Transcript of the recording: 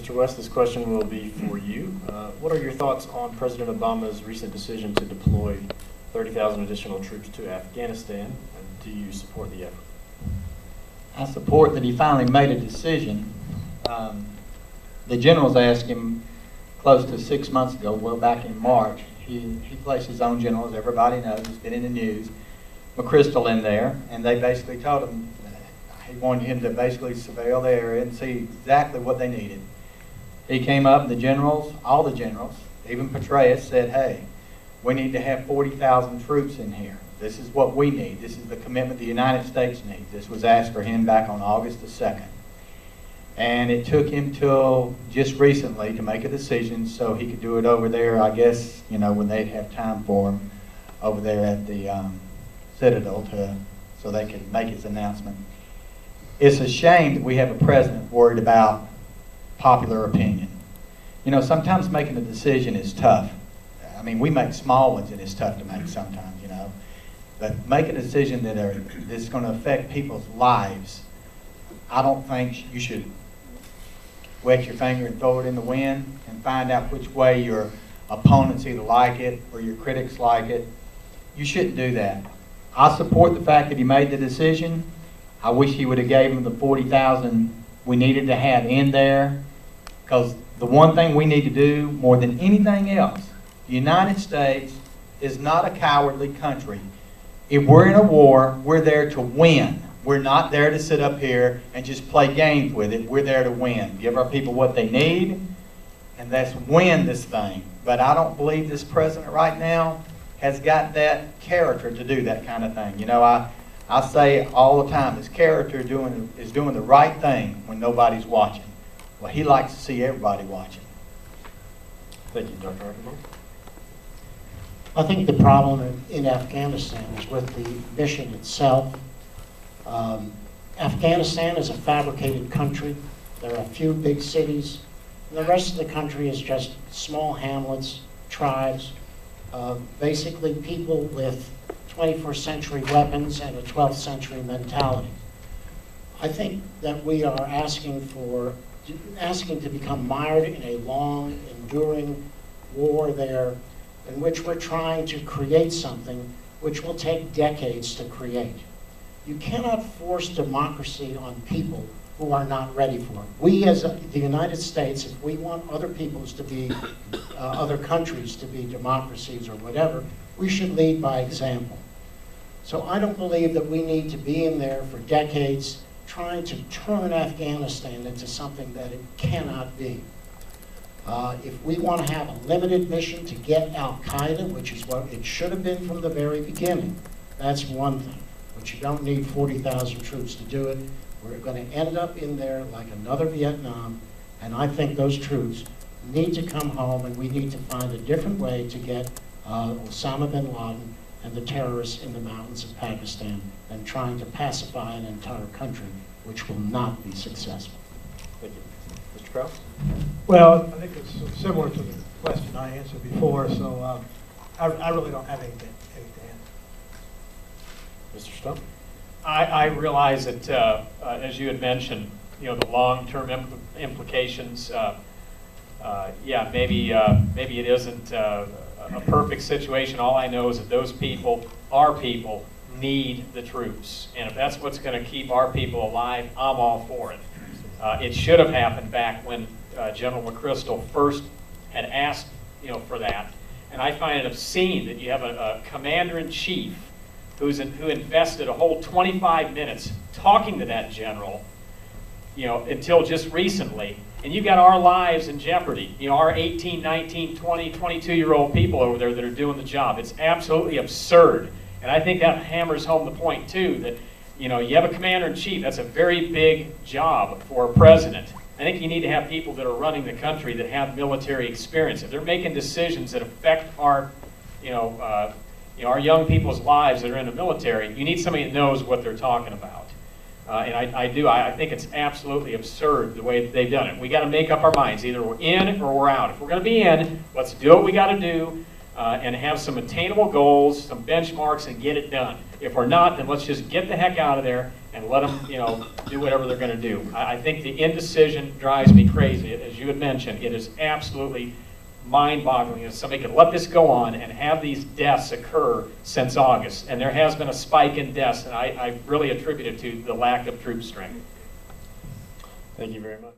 Mr. West, this question will be for you. What are your thoughts on President Obama's recent decision to deploy 30,000 additional troops to Afghanistan, and do you support the effort? I support that he finally made a decision. The generals asked him close to 6 months ago, well, back in March. He placed his own generals, everybody knows, it's been in the news, McChrystal in there, and they basically told him, he wanted him to basically surveil the area and see exactly what they needed. He came up, and the generals, all the generals, even Petraeus said, hey, we need to have 40,000 troops in here. This is what we need. This is the commitment the United States needs. This was asked for him back on August the 2nd. And it took him till just recently to make a decision so he could do it over there, I guess, you know, when they'd have time for him over there at the Citadel so they could make his announcement. It's a shame that we have a president worried about popular opinion. You know, sometimes making a decision is tough. I mean, we make small ones and it's tough to make sometimes, you know. But making a decision that's going to affect people's lives, I don't think you should wet your finger and throw it in the wind and find out which way your opponents either like it or your critics like it. You shouldn't do that. I support the fact that he made the decision. I wish he would have gave him the 40,000 we needed to have in there, because the one thing we need to do more than anything else, the United States is not a cowardly country. If we're in a war, we're there to win. We're not there to sit up here and just play games with it. We're there to win. Give our people what they need, and let's win this thing. But I don't believe this president right now has got that character to do that kind of thing. You know, I say all the time, his character is doing the right thing when nobody's watching. Well, he likes to see everybody watching. Thank you, Dr. Archibald. I think the problem in Afghanistan is with the mission itself. Afghanistan is a fabricated country. There are a few big cities. And the rest of the country is just small hamlets, tribes, basically people with 21st century weapons and a 12th century mentality. I think that we are asking to become mired in a long, enduring war there in which we're trying to create something which will take decades to create. You cannot force democracy on people who are not ready for it. We as the United States, if we want other peoples to be, other countries to be democracies or whatever, we should lead by example. So I don't believe that we need to be in there for decades trying to turn Afghanistan into something that it cannot be. If we want to have a limited mission to get Al-Qaeda, which is what it should have been from the very beginning, that's one thing. But you don't need 40,000 troops to do it. We're going to end up in there like another Vietnam, and I think those troops need to come home, and we need to find a different way to get Osama bin Laden and the terrorists in the mountains of Pakistan than trying to pacify an entire country, which will not be successful. Thank you. Mr. Krause? Well, I think it's similar to the question I answered before, so I really don't have anything to add. Mr. Stone? I realize that, as you had mentioned, you know, the long-term implications. Yeah, maybe it isn't a perfect situation. All I know is that those people, our people, need the troops, and if that's what's going to keep our people alive, I'm all for it. It should have happened back when General McChrystal first had asked, you know, for that. And I find it obscene that you have a commander-in-chief who invested a whole 25 minutes talking to that general, you know, until just recently. And you've got our lives in jeopardy. You know, our 18, 19, 20, 22-year-old people over there that are doing the job. It's absolutely absurd. And I think that hammers home the point, too, that, you know, you have a commander-in-chief. That's a very big job for a president. I think you need to have people that are running the country that have military experience. If they're making decisions that affect our, our young people's lives that are in the military, you need somebody that knows what they're talking about. And I think it's absolutely absurd the way that they've done it. We got to make up our minds. Either we're in or we're out. If we're going to be in, let's do what we got to do and have some attainable goals, some benchmarks, and get it done. If we're not, then let's just get the heck out of there and let them, do whatever they're going to do. I think the indecision drives me crazy. As you had mentioned, it is absolutely mind-boggling that somebody could let this go on and have these deaths occur since August. And there has been a spike in deaths, and I really attribute it to the lack of troop strength. Thank you very much.